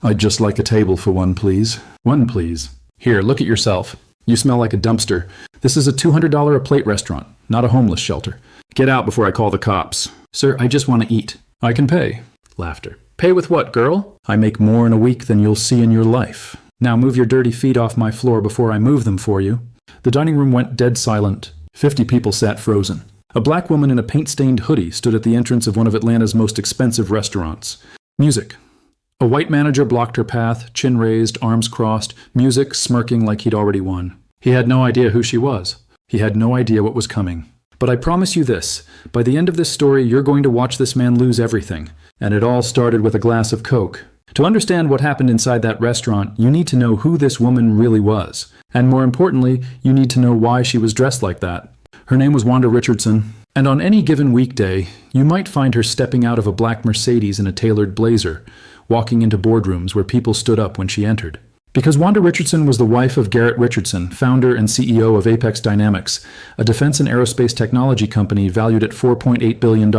I'd just like a table for one, please. One, please. Here, look at yourself. You smell like a dumpster. This is a $200 a plate restaurant, not a homeless shelter. Get out before I call the cops. Sir, I just want to eat. I can pay. Laughter. Pay with what, girl? I make more in a week than you'll see in your life. Now move your dirty feet off my floor before I move them for you. The dining room went dead silent. 50 people sat frozen. A black woman in a paint-stained hoodie stood at the entrance of one of Atlanta's most expensive restaurants. Music. A white manager blocked her path, chin raised, arms crossed, music smirking like he'd already won. He had no idea who she was. He had no idea what was coming. But I promise you this, by the end of this story, you're going to watch this man lose everything. And it all started with a glass of Coke. To understand what happened inside that restaurant, you need to know who this woman really was. And more importantly, you need to know why she was dressed like that. Her name was Wanda Richardson, and on any given weekday, you might find her stepping out of a black Mercedes in a tailored blazer, walking into boardrooms where people stood up when she entered. Because Wanda Richardson was the wife of Garrett Richardson, founder and CEO of Apex Dynamics, a defense and aerospace technology company valued at $4.8 billion.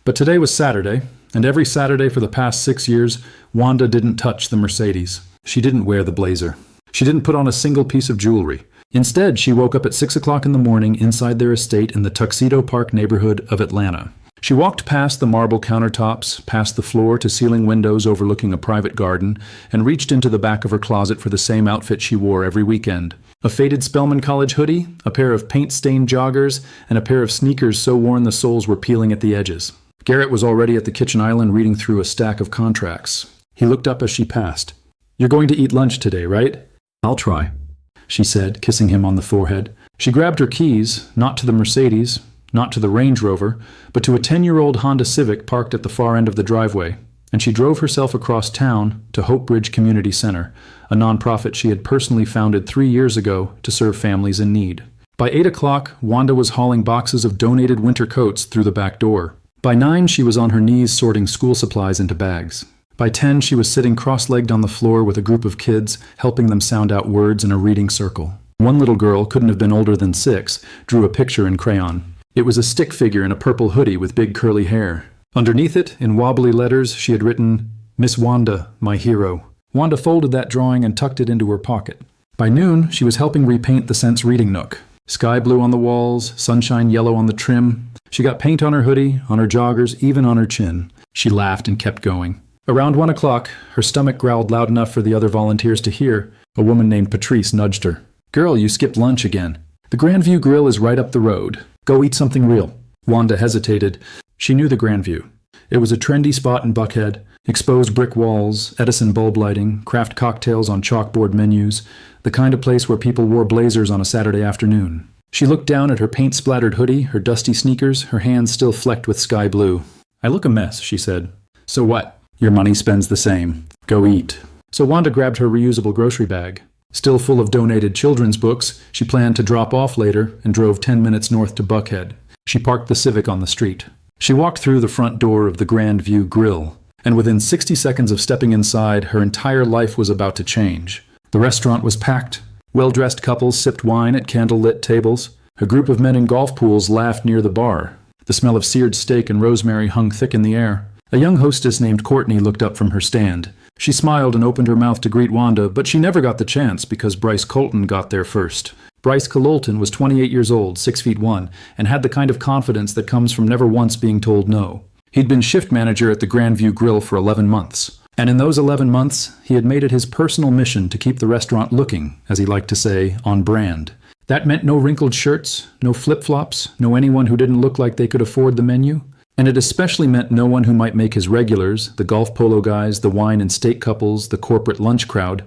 But today was Saturday, and every Saturday for the past 6 years, Wanda didn't touch the Mercedes. She didn't wear the blazer. She didn't put on a single piece of jewelry. Instead, she woke up at 6 o'clock in the morning inside their estate in the Tuxedo Park neighborhood of Atlanta. She walked past the marble countertops, past the floor-to-ceiling windows overlooking a private garden, and reached into the back of her closet for the same outfit she wore every weekend. A faded Spelman College hoodie, a pair of paint-stained joggers, and a pair of sneakers so worn the soles were peeling at the edges. Garrett was already at the kitchen island reading through a stack of contracts. He looked up as she passed. "You're going to eat lunch today, right?" "I'll try," she said, kissing him on the forehead. She grabbed her keys, not to the Mercedes, not to the Range Rover, but to a 10-year-old Honda Civic parked at the far end of the driveway, and she drove herself across town to Hope Bridge Community Center, a nonprofit she had personally founded 3 years ago to serve families in need. By 8 o'clock, Wanda was hauling boxes of donated winter coats through the back door. By 9, she was on her knees sorting school supplies into bags. By 10, she was sitting cross-legged on the floor with a group of kids, helping them sound out words in a reading circle. One little girl, couldn't have been older than 6, drew a picture in crayon. It was a stick figure in a purple hoodie with big curly hair. Underneath it, in wobbly letters, she had written, "Miss Wanda, my hero." Wanda folded that drawing and tucked it into her pocket. By noon, she was helping repaint the Sense reading nook. Sky blue on the walls, sunshine yellow on the trim. She got paint on her hoodie, on her joggers, even on her chin. She laughed and kept going. Around 1 o'clock, her stomach growled loud enough for the other volunteers to hear. A woman named Patrice nudged her. "Girl, you skipped lunch again. The Grandview Grill is right up the road. Go eat something real." Wanda hesitated. She knew the Grandview. It was a trendy spot in Buckhead. Exposed brick walls, Edison bulb lighting, craft cocktails on chalkboard menus, the kind of place where people wore blazers on a Saturday afternoon. She looked down at her paint-splattered hoodie, her dusty sneakers, her hands still flecked with sky blue. "I look a mess," she said. "So what? Your money spends the same. Go eat." So Wanda grabbed her reusable grocery bag. Still full of donated children's books, she planned to drop off later and drove 10 minutes north to Buckhead. She parked the Civic on the street. She walked through the front door of the Grandview Grill, and within 60 seconds of stepping inside, her entire life was about to change. The restaurant was packed. Well-dressed couples sipped wine at candle-lit tables. A group of men in golf pools laughed near the bar. The smell of seared steak and rosemary hung thick in the air. A young hostess named Courtney looked up from her stand. She smiled and opened her mouth to greet Wanda, but she never got the chance because Bryce Colton got there first. Bryce Colton was 28 years old, 6'1", and had the kind of confidence that comes from never once being told no. He'd been shift manager at the Grandview Grill for 11 months. And in those 11 months, he had made it his personal mission to keep the restaurant looking, as he liked to say, on brand. That meant no wrinkled shirts, no flip-flops, no anyone who didn't look like they could afford the menu. And it especially meant no one who might make his regulars, the golf polo guys, the wine and steak couples, the corporate lunch crowd,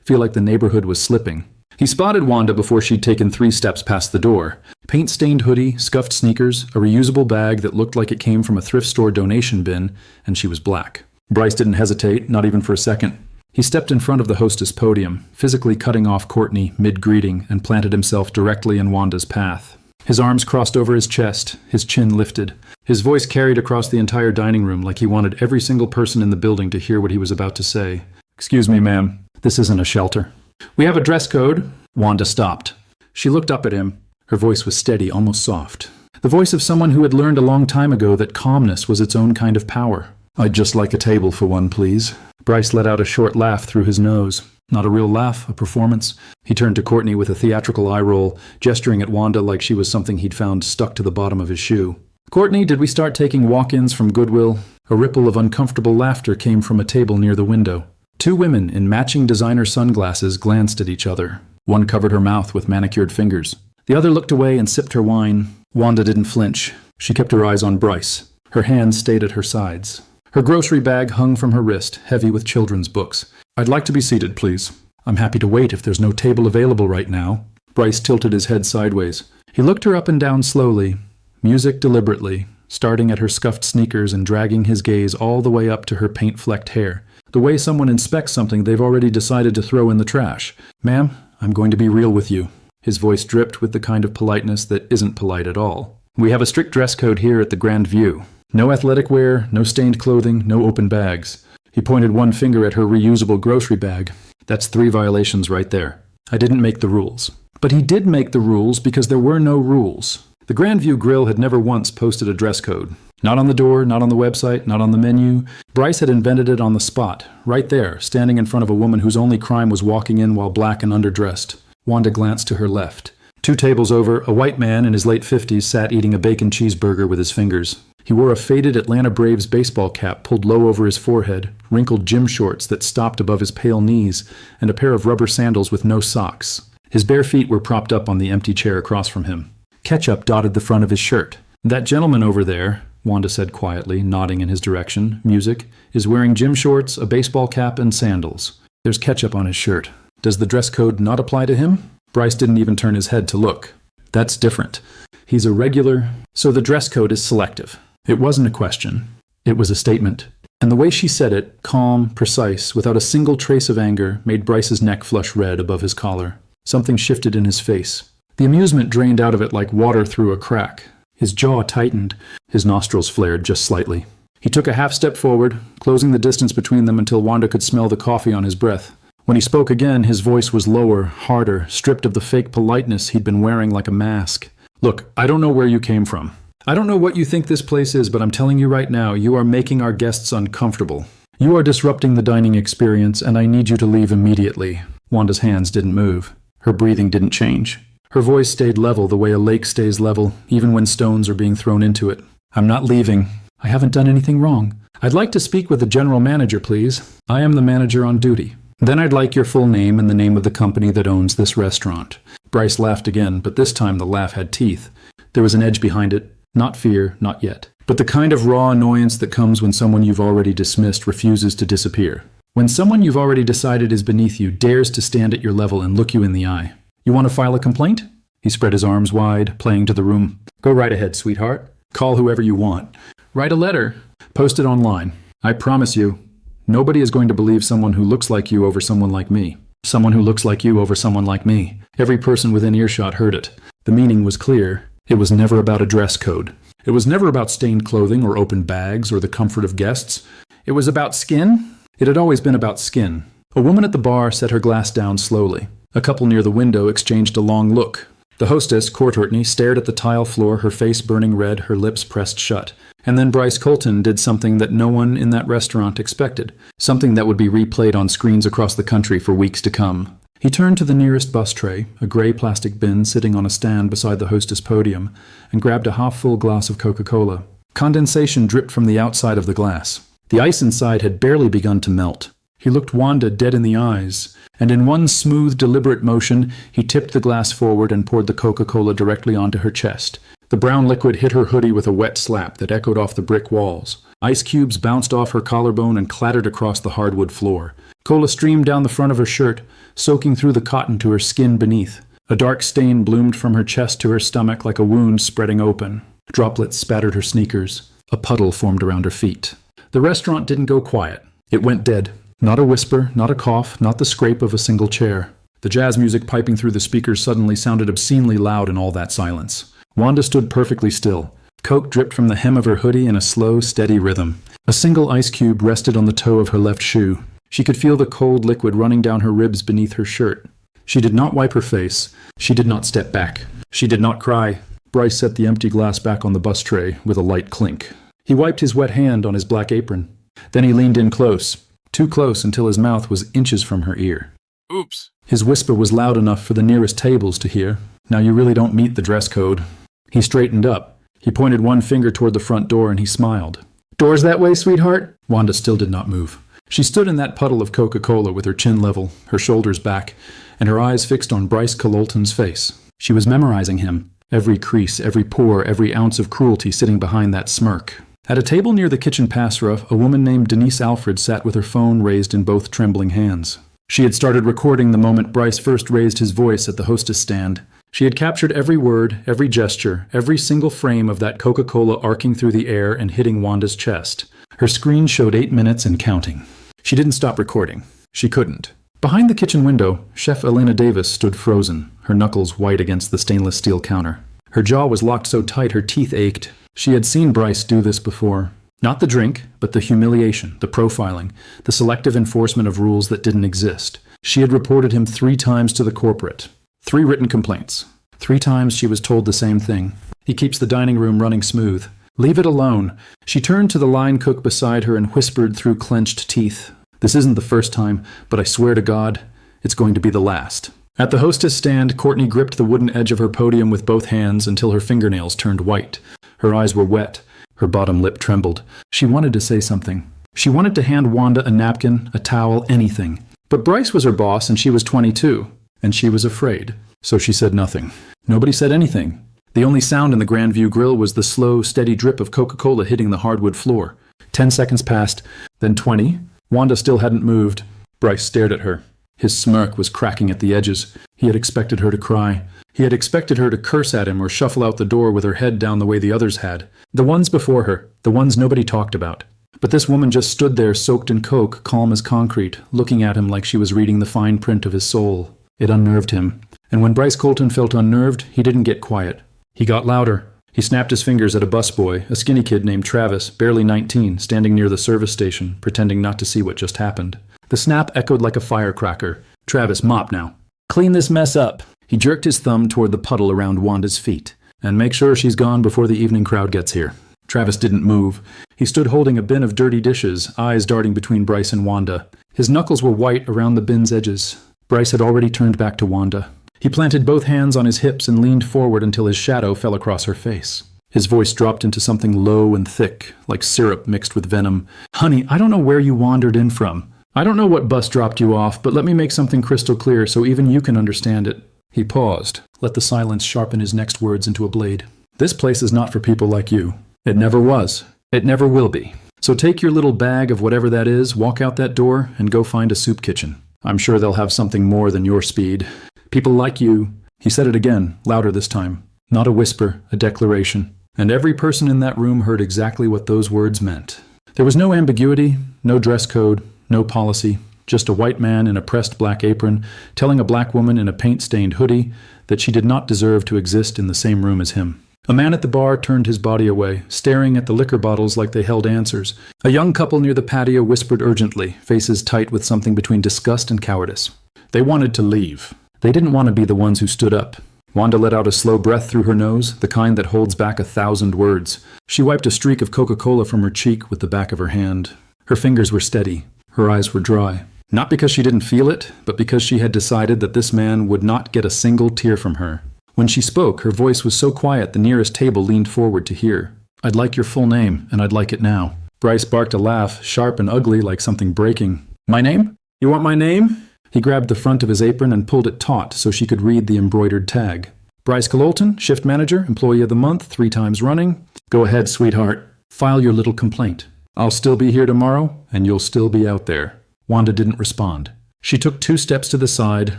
feel like the neighborhood was slipping. He spotted Wanda before she'd taken 3 steps past the door. Paint-stained hoodie, scuffed sneakers, a reusable bag that looked like it came from a thrift store donation bin, and she was black. Bryce didn't hesitate, not even for a second. He stepped in front of the hostess podium, physically cutting off Courtney mid-greeting, and planted himself directly in Wanda's path. His arms crossed over his chest, his chin lifted. His voice carried across the entire dining room like he wanted every single person in the building to hear what he was about to say. "Excuse me, ma'am. This isn't a shelter. We have a dress code." Wanda stopped. She looked up at him. Her voice was steady, almost soft. The voice of someone who had learned a long time ago that calmness was its own kind of power. I'd just like a table for one, please. Bryce let out a short laugh through his nose. Not a real laugh, a performance. He turned to Courtney with a theatrical eye roll, gesturing at Wanda like she was something he'd found stuck to the bottom of his shoe. Courtney, did we start taking walk-ins from Goodwill? A ripple of uncomfortable laughter came from a table near the window. Two women in matching designer sunglasses glanced at each other. One covered her mouth with manicured fingers. The other looked away and sipped her wine. Wanda didn't flinch. She kept her eyes on Bryce. Her hands stayed at her sides. Her grocery bag hung from her wrist, heavy with children's books. I'd like to be seated, please. I'm happy to wait if there's no table available right now. Bryce tilted his head sideways. He looked her up and down slowly, music deliberately, starting at her scuffed sneakers and dragging his gaze all the way up to her paint-flecked hair, the way someone inspects something they've already decided to throw in the trash. Ma'am, I'm going to be real with you. His voice dripped with the kind of politeness that isn't polite at all. We have a strict dress code here at the Grand View. No athletic wear, no stained clothing, no open bags. He pointed one finger at her reusable grocery bag. That's 3 violations right there. I didn't make the rules. But he did make the rules because there were no rules. The Grandview Grill had never once posted a dress code. Not on the door, not on the website, not on the menu. Bryce had invented it on the spot, right there, standing in front of a woman whose only crime was walking in while black and underdressed. Wanda glanced to her left. 2 tables over, a white man in his late 50s sat eating a bacon cheeseburger with his fingers. He wore a faded Atlanta Braves baseball cap pulled low over his forehead, wrinkled gym shorts that stopped above his pale knees, and a pair of rubber sandals with no socks. His bare feet were propped up on the empty chair across from him. Ketchup dotted the front of his shirt. That gentleman over there, Wanda said quietly, nodding in his direction, music, is wearing gym shorts, a baseball cap, and sandals. There's ketchup on his shirt. Does the dress code not apply to him? Bryce didn't even turn his head to look. That's different. He's a regular, so the dress code is selective. It wasn't a question. It was a statement. And the way she said it, calm, precise, without a single trace of anger, made Bryce's neck flush red above his collar. Something shifted in his face. The amusement drained out of it like water through a crack. His jaw tightened. His nostrils flared just slightly. He took a half step forward, closing the distance between them until Wanda could smell the coffee on his breath. When he spoke again, his voice was lower, harder, stripped of the fake politeness he'd been wearing like a mask. Look, I don't know where you came from. I don't know what you think this place is, but I'm telling you right now, you are making our guests uncomfortable. You are disrupting the dining experience, and I need you to leave immediately. Wanda's hands didn't move. Her breathing didn't change. Her voice stayed level the way a lake stays level, even when stones are being thrown into it. I'm not leaving. I haven't done anything wrong. I'd like to speak with the general manager, please. I am the manager on duty. Then I'd like your full name and the name of the company that owns this restaurant. Bryce laughed again, but this time the laugh had teeth. There was an edge behind it. Not fear, not yet. But the kind of raw annoyance that comes when someone you've already dismissed refuses to disappear. When someone you've already decided is beneath you dares to stand at your level and look you in the eye. You want to file a complaint? He spread his arms wide, playing to the room. Go right ahead, sweetheart. Call whoever you want. Write a letter. Post it online. I promise you, nobody is going to believe someone who looks like you over someone like me. Someone who looks like you over someone like me. Every person within earshot heard it. The meaning was clear. It was never about a dress code. It was never about stained clothing or open bags or the comfort of guests. It was about skin. It had always been about skin. A woman at the bar set her glass down slowly. A couple near the window exchanged a long look. The hostess, Courtney, stared at the tile floor, her face burning red, her lips pressed shut. And then Bryce Colton did something that no one in that restaurant expected. Something that would be replayed on screens across the country for weeks to come. He turned to the nearest bus tray, a gray plastic bin sitting on a stand beside the hostess podium, and grabbed a half-full glass of Coca-Cola. Condensation dripped from the outside of the glass. The ice inside had barely begun to melt. He looked Wanda dead in the eyes, and in one smooth, deliberate motion, he tipped the glass forward and poured the Coca-Cola directly onto her chest. The brown liquid hit her hoodie with a wet slap that echoed off the brick walls. Ice cubes bounced off her collarbone and clattered across the hardwood floor. Cola streamed down the front of her shirt, soaking through the cotton to her skin beneath. A dark stain bloomed from her chest to her stomach like a wound spreading open. Droplets spattered her sneakers. A puddle formed around her feet. The restaurant didn't go quiet. It went dead. Not a whisper, not a cough, not the scrape of a single chair. The jazz music piping through the speakers suddenly sounded obscenely loud in all that silence. Wanda stood perfectly still. Coke dripped from the hem of her hoodie in a slow, steady rhythm. A single ice cube rested on the toe of her left shoe. She could feel the cold liquid running down her ribs beneath her shirt. She did not wipe her face. She did not step back. She did not cry. Bryce set the empty glass back on the bus tray with a light clink. He wiped his wet hand on his black apron. Then he leaned in close, too close until his mouth was inches from her ear. Oops. His whisper was loud enough for the nearest tables to hear. Now you really don't meet the dress code. He straightened up. He pointed one finger toward the front door and he smiled. Doors that way, sweetheart? Wanda still did not move. She stood in that puddle of Coca-Cola with her chin level, her shoulders back, and her eyes fixed on Bryce Cololton's face. She was memorizing him. Every crease, every pore, every ounce of cruelty sitting behind that smirk. At a table near the kitchen passera, a woman named Denise Alfred sat with her phone raised in both trembling hands. She had started recording the moment Bryce first raised his voice at the hostess stand. She had captured every word, every gesture, every single frame of that Coca-Cola arcing through the air and hitting Wanda's chest. Her screen showed 8 minutes and counting. She didn't stop recording. She couldn't. Behind the kitchen window, Chef Elena Davis stood frozen, her knuckles white against the stainless steel counter. Her jaw was locked so tight her teeth ached. She had seen Bryce do this before. Not the drink, but the humiliation, the profiling, the selective enforcement of rules that didn't exist. She had reported him 3 times to the corporate. 3 written complaints. 3 times she was told the same thing. He keeps the dining room running smooth. Leave it alone. She turned to the line cook beside her and whispered through clenched teeth. This isn't the first time, but I swear to God, it's going to be the last. At the hostess stand, Courtney gripped the wooden edge of her podium with both hands until her fingernails turned white. Her eyes were wet. Her bottom lip trembled. She wanted to say something. She wanted to hand Wanda a napkin, a towel, anything. But Bryce was her boss and she was 22. And she was afraid. So she said nothing. Nobody said anything. The only sound in the Grandview grill was the slow, steady drip of Coca-Cola hitting the hardwood floor. 10 seconds passed, then 20. Wanda still hadn't moved. Bryce stared at her. His smirk was cracking at the edges. He had expected her to cry. He had expected her to curse at him or shuffle out the door with her head down the way the others had. The ones before her, the ones nobody talked about. But this woman just stood there soaked in coke, calm as concrete, looking at him like she was reading the fine print of his soul. It unnerved him. And when Bryce Colton felt unnerved, he didn't get quiet. He got louder. He snapped his fingers at a busboy, a skinny kid named Travis, barely 19, standing near the service station, pretending not to see what just happened. The snap echoed like a firecracker. Travis, mop now. Clean this mess up. He jerked his thumb toward the puddle around Wanda's feet. And make sure she's gone before the evening crowd gets here. Travis didn't move. He stood holding a bin of dirty dishes, eyes darting between Bryce and Wanda. His knuckles were white around the bin's edges. Bryce had already turned back to Wanda. He planted both hands on his hips and leaned forward until his shadow fell across her face. His voice dropped into something low and thick, like syrup mixed with venom. Honey, I don't know where you wandered in from. I don't know what bus dropped you off, but let me make something crystal clear so even you can understand it. He paused, let the silence sharpen his next words into a blade. This place is not for people like you. It never was. It never will be. So take your little bag of whatever that is, walk out that door, and go find a soup kitchen. I'm sure they'll have something more than your speed. People like you. He said it again, louder this time. Not a whisper, a declaration. And every person in that room heard exactly what those words meant. There was no ambiguity, no dress code, no policy. Just a white man in a pressed black apron telling a black woman in a paint-stained hoodie that she did not deserve to exist in the same room as him. A man at the bar turned his body away, staring at the liquor bottles like they held answers. A young couple near the patio whispered urgently, faces tight with something between disgust and cowardice. They wanted to leave. They didn't want to be the ones who stood up. Wanda let out a slow breath through her nose, the kind that holds back 1,000 words. She wiped a streak of Coca-Cola from her cheek with the back of her hand. Her fingers were steady. Her eyes were dry. Not because she didn't feel it, but because she had decided that this man would not get a single tear from her. When she spoke, her voice was so quiet the nearest table leaned forward to hear. I'd like your full name, and I'd like it now. Bryce barked a laugh, sharp and ugly like something breaking. My name? You want my name? He grabbed the front of his apron and pulled it taut so she could read the embroidered tag. Bryce Cololton, shift manager, employee of the month, 3 times running. Go ahead, sweetheart. File your little complaint. I'll still be here tomorrow, and you'll still be out there. Wanda didn't respond. She took 2 steps to the side,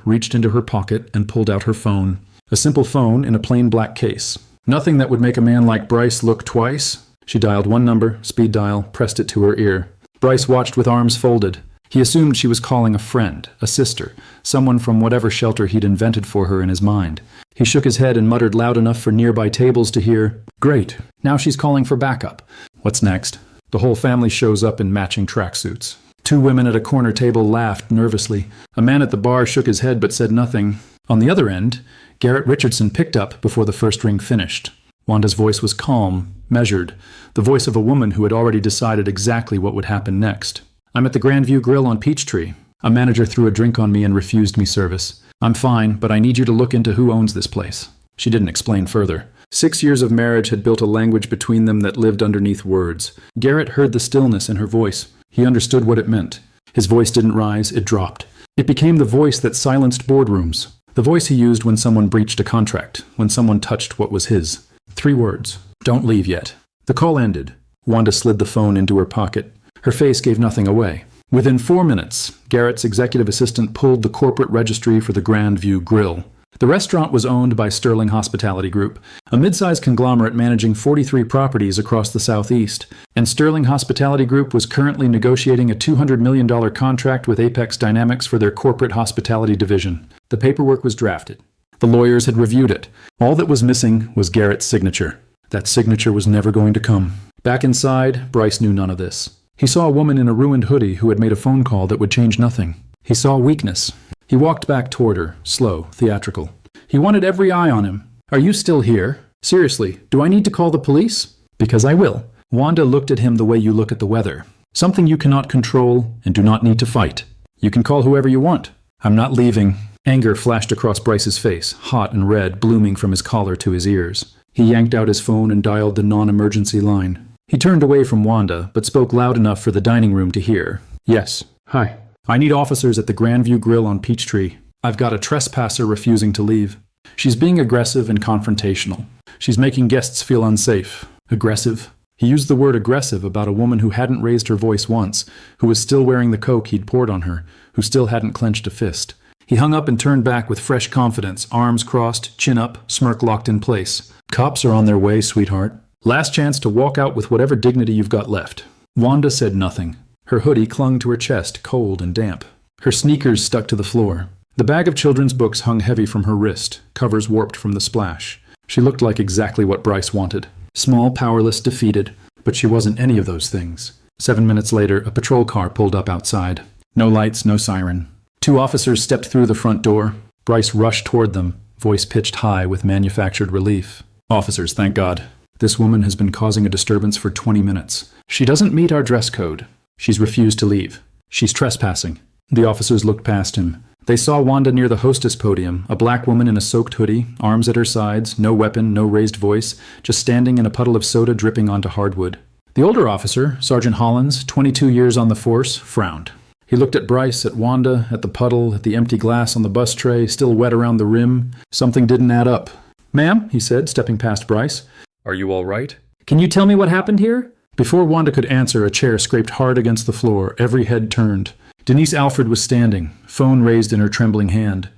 reached into her pocket, and pulled out her phone. A simple phone in a plain black case. Nothing that would make a man like Bryce look twice. She dialed 1 number, speed dial, pressed it to her ear. Bryce watched with arms folded. He assumed she was calling a friend, a sister, someone from whatever shelter he'd invented for her in his mind. He shook his head and muttered loud enough for nearby tables to hear, Great, now she's calling for backup. What's next? The whole family shows up in matching tracksuits. 2 women at a corner table laughed nervously. A man at the bar shook his head but said nothing. On the other end, Garrett Richardson picked up before the first ring finished. Wanda's voice was calm, measured, the voice of a woman who had already decided exactly what would happen next. I'm at the Grandview Grill on Peachtree. A manager threw a drink on me and refused me service. I'm fine, but I need you to look into who owns this place. She didn't explain further. 6 years of marriage had built a language between them that lived underneath words. Garrett heard the stillness in her voice. He understood what it meant. His voice didn't rise, it dropped. It became the voice that silenced boardrooms. The voice he used when someone breached a contract, when someone touched what was his. 3 words. Don't leave yet. The call ended. Wanda slid the phone into her pocket. Her face gave nothing away. Within 4 minutes, Garrett's executive assistant pulled the corporate registry for the Grandview Grill. The restaurant was owned by Sterling Hospitality Group, a mid-sized conglomerate managing 43 properties across the Southeast, and Sterling Hospitality Group was currently negotiating a $200 million contract with Apex Dynamics for their corporate hospitality division. The paperwork was drafted. The lawyers had reviewed it. All that was missing was Garrett's signature. That signature was never going to come. Back inside, Bryce knew none of this. He saw a woman in a ruined hoodie who had made a phone call that would change nothing. He saw weakness. He walked back toward her, slow, theatrical. He wanted every eye on him. Are you still here? Seriously, do I need to call the police? Because I will. Wanda looked at him the way you look at the weather. Something you cannot control and do not need to fight. You can call whoever you want. I'm not leaving. Anger flashed across Bryce's face, hot and red, blooming from his collar to his ears. He yanked out his phone and dialed the non-emergency line. He turned away from Wanda, but spoke loud enough for the dining room to hear. Yes. Hi. I need officers at the Grandview Grill on Peachtree. I've got a trespasser refusing to leave. She's being aggressive and confrontational. She's making guests feel unsafe. Aggressive? He used the word aggressive about a woman who hadn't raised her voice once, who was still wearing the coke he'd poured on her, who still hadn't clenched a fist. He hung up and turned back with fresh confidence, arms crossed, chin up, smirk locked in place. Cops are on their way, sweetheart. Last chance to walk out with whatever dignity you've got left. Wanda said nothing. Her hoodie clung to her chest, cold and damp. Her sneakers stuck to the floor. The bag of children's books hung heavy from her wrist, covers warped from the splash. She looked like exactly what Bryce wanted. Small, powerless, defeated. But she wasn't any of those things. 7 minutes later, a patrol car pulled up outside. No lights, no siren. 2 officers stepped through the front door. Bryce rushed toward them, voice pitched high with manufactured relief. Officers, thank God. This woman has been causing a disturbance for 20 minutes. She doesn't meet our dress code. She's refused to leave. She's trespassing. The officers looked past him. They saw Wanda near the hostess podium, a black woman in a soaked hoodie, arms at her sides, no weapon, no raised voice, just standing in a puddle of soda dripping onto hardwood. The older officer, Sergeant Hollins, 22 years on the force, frowned. He looked at Bryce, at Wanda, at the puddle, at the empty glass on the bus tray, still wet around the rim. Something didn't add up. Ma'am, he said, stepping past Bryce. Are you all right? Can you tell me what happened here? Before Wanda could answer, a chair scraped hard against the floor, every head turned. Denise Alfred was standing, phone raised in her trembling hand.